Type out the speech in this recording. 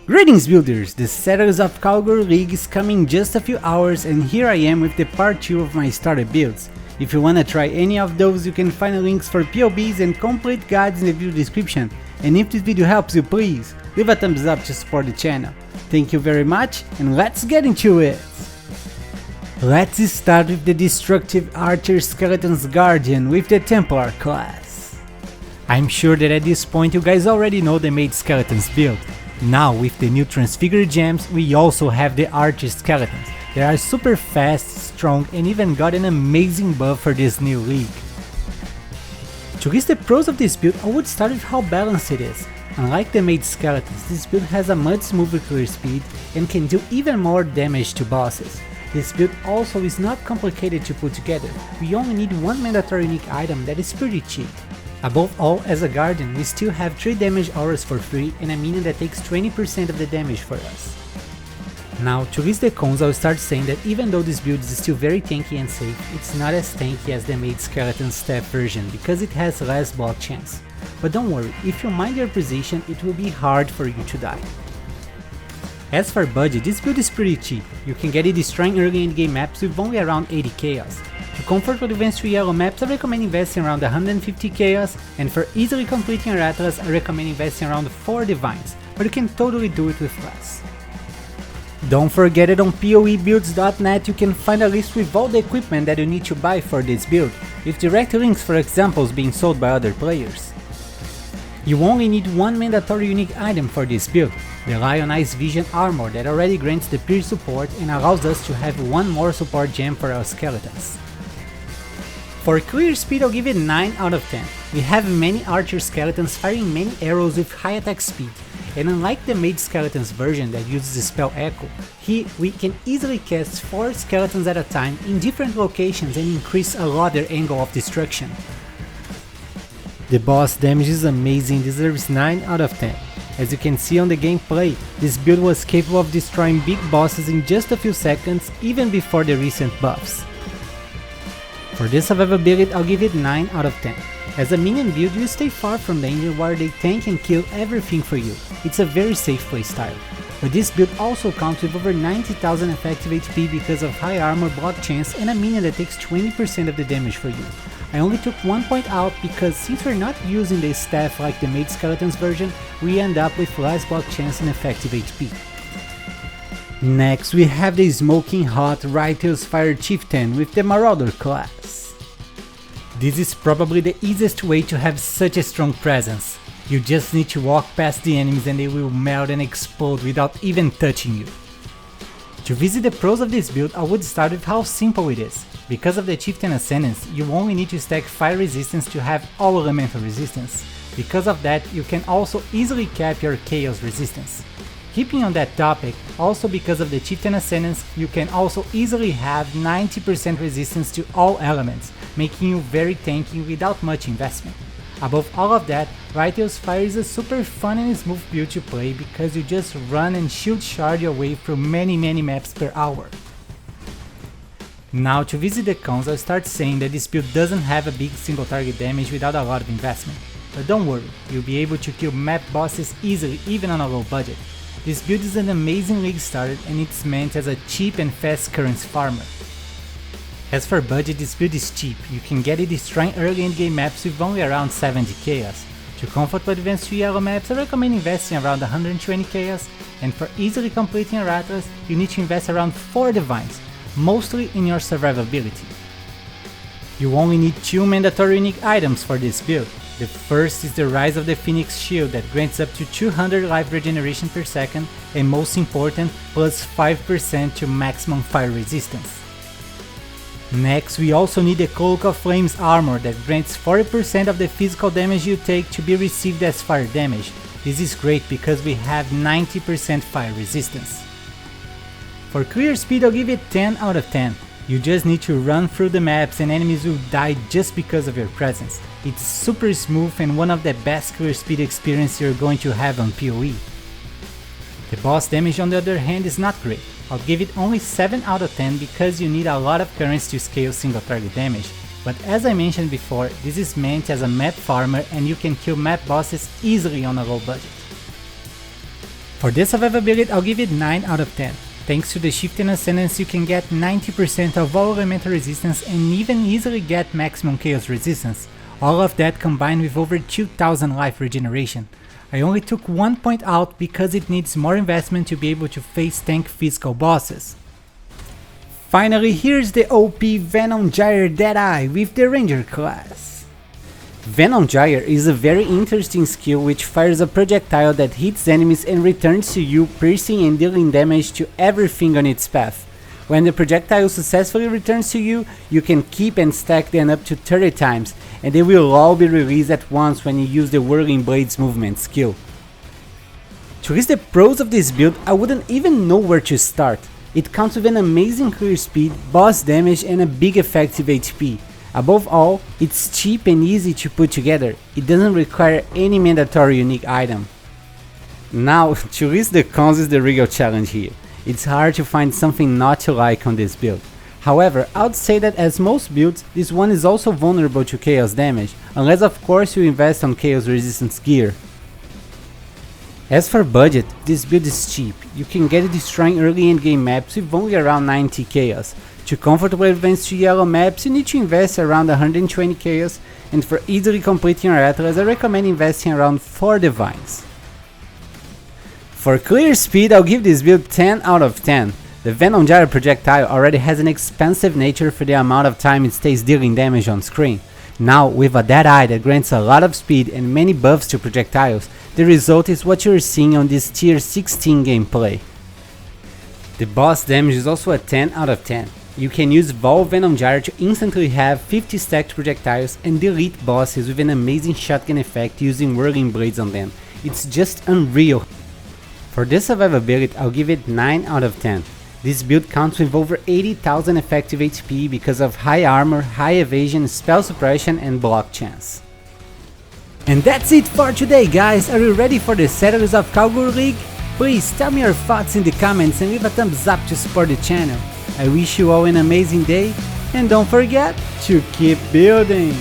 Greetings builders, the Settlers of Kalguur League is coming in just a few hours, and here I am with the part 2 of my starter builds. If you wanna try any of those, you can find links for POBs and complete guides in the video description. And if this video helps you, please leave a thumbs up to support the channel. Thank you very much, and let's get into it! Let's start with the destructive archer skeleton's guardian with the Templar class. I'm sure that at this point you guys already know the maid skeletons build. Now with the new transfigured gems, we also have the archer skeletons. They are super fast, strong, and even got an amazing buff for this new league. To list the pros of this build, I would start with how balanced it is. Unlike the maid skeletons, this build has a much smoother clear speed and can do even more damage to bosses. This build also is not complicated to put together. We only need one mandatory unique item that is pretty cheap. Above all, as a guardian, we still have 3 damage auras for free and a minion that takes 20% of the damage for us. Now, to list the cons, I'll start saying that even though this build is still very tanky and safe, it's not as tanky as the maid skeleton staff version because it has less block chance. But don't worry, if you mind your position, it will be hard for you to die. As for budget, this build is pretty cheap. You can get it destroying early endgame maps with only around 80 chaos. To comfort with advanced 3 yellow maps, I recommend investing around 150 chaos, and for easily completing your atlas, I recommend investing around 4 divines, but you can totally do it with less. Don't forget that on PoEbuilds.net you can find a list with all the equipment that you need to buy for this build, with direct links for examples being sold by other players. You only need one mandatory unique item for this build, the Lion Eyes Vision armor that already grants the peer support and allows us to have one more support gem for our skeletons. For clear speed, I'll give it 9 out of 10. We have many archer skeletons firing many arrows with high attack speed, and unlike the maid skeletons version that uses the spell Echo, here we can easily cast 4 skeletons at a time in different locations and increase a lot their angle of destruction. The boss damage is amazing, deserves 9 out of 10. As you can see on the gameplay, this build was capable of destroying big bosses in just a few seconds, even before the recent buffs. For this survivability, I'll give it 9 out of 10. As a minion build, you stay far from danger while they tank and kill everything for you. It's a very safe playstyle. But this build also counts with over 90,000 effective HP because of high armor, block chance, and a minion that takes 20% of the damage for you. I only took 1 point out because since we're not using the staff like the maid skeletons version, we end up with less block chance and effective HP. Next we have the smoking hot Righteous Fire Chieftain with the Marauder class. This is probably the easiest way to have such a strong presence. You just need to walk past the enemies and they will melt and explode without even touching you. To visit the pros of this build, I would start with how simple it is. Because of the Chieftain Ascendance, you only need to stack fire resistance to have all elemental resistance. Because of that, you can also easily cap your chaos resistance. Keeping on that topic, also because of the Chieftain Ascendance, you can also easily have 90% resistance to all elements, making you very tanky without much investment. Above all of that, Righteous Fire is a super fun and smooth build to play because you just run and shield shard your way through many maps per hour. Now to visit the cons, I'll start saying that this build doesn't have a big single target damage without a lot of investment. But don't worry, you'll be able to kill map bosses easily even on a low budget. This build is an amazing league starter and it's meant as a cheap and fast currency farmer. As for budget, this build is cheap. You can get it destroying early endgame maps with only around 70 chaos. To comfort with advanced 3 yellow maps, I recommend investing around 120 chaos, and for easily completing your atlas, you need to invest around 4 divines, mostly in your survivability. You only need 2 mandatory unique items for this build. The first is the Rise of the Phoenix Shield that grants up to 200 life regeneration per second, and most important, plus 5% to maximum fire resistance. Next, we also need the Cloak of Flames armor that grants 40% of the physical damage you take to be received as fire damage. This is great because we have 90% fire resistance. For clear speed, I'll give it 10 out of 10. You just need to run through the maps and enemies will die just because of your presence. It's super smooth and one of the best clear speed experience you're going to have on PoE. The boss damage on the other hand is not great. I'll give it only 7 out of 10 because you need a lot of currency to scale single target damage, but as I mentioned before, this is meant as a map farmer and you can kill map bosses easily on a low budget. For this survivability, I'll give it 9 out of 10. Thanks to the Shift and Ascendance, you can get 90% of all elemental resistance and even easily get maximum chaos resistance. All of that combined with over 2000 life regeneration. I only took 1 point out because it needs more investment to be able to face tank physical bosses. Finally, here's the OP Venom Gyre Deadeye with the Ranger class. Venom Gyre is a very interesting skill which fires a projectile that hits enemies and returns to you, piercing and dealing damage to everything on its path. When the projectile successfully returns to you, you can keep and stack them up to 30 times, and they will all be released at once when you use the Whirling Blades movement skill. To list the pros of this build, I wouldn't even know where to start. It comes with an amazing clear speed, boss damage and a big effective HP. Above all, it's cheap and easy to put together. It doesn't require any mandatory unique item. Now, to list the cons is the real challenge here. It's hard to find something not to like on this build. However, I would say that as most builds, this one is also vulnerable to chaos damage, unless of course you invest on chaos resistance gear. As for budget, this build is cheap. You can get it destroying early endgame maps with only around 90 chaos. To comfortably advance to yellow maps, you need to invest around 120 chaos, and for easily completing your atlas, I recommend investing around 4 divines. For clear speed, I'll give this build 10 out of 10. The Venom Gyre projectile already has an expansive nature for the amount of time it stays dealing damage on screen. Now, with a Deadeye that grants a lot of speed and many buffs to projectiles, the result is what you're seeing on this tier 16 gameplay. The boss damage is also a 10 out of 10. You can use Vol Venom Gyre to instantly have 50 stacked projectiles and delete bosses with an amazing shotgun effect using Whirling Blades on them. It's just unreal. For this survivability, I'll give it 9 out of 10. This build counts with over 80,000 effective HP because of high armor, high evasion, spell suppression and block chance. And that's it for today, guys. Are you ready for the Settlers of Kalguur League? Please tell me your thoughts in the comments and leave a thumbs up to support the channel. I wish you all an amazing day and don't forget to keep building!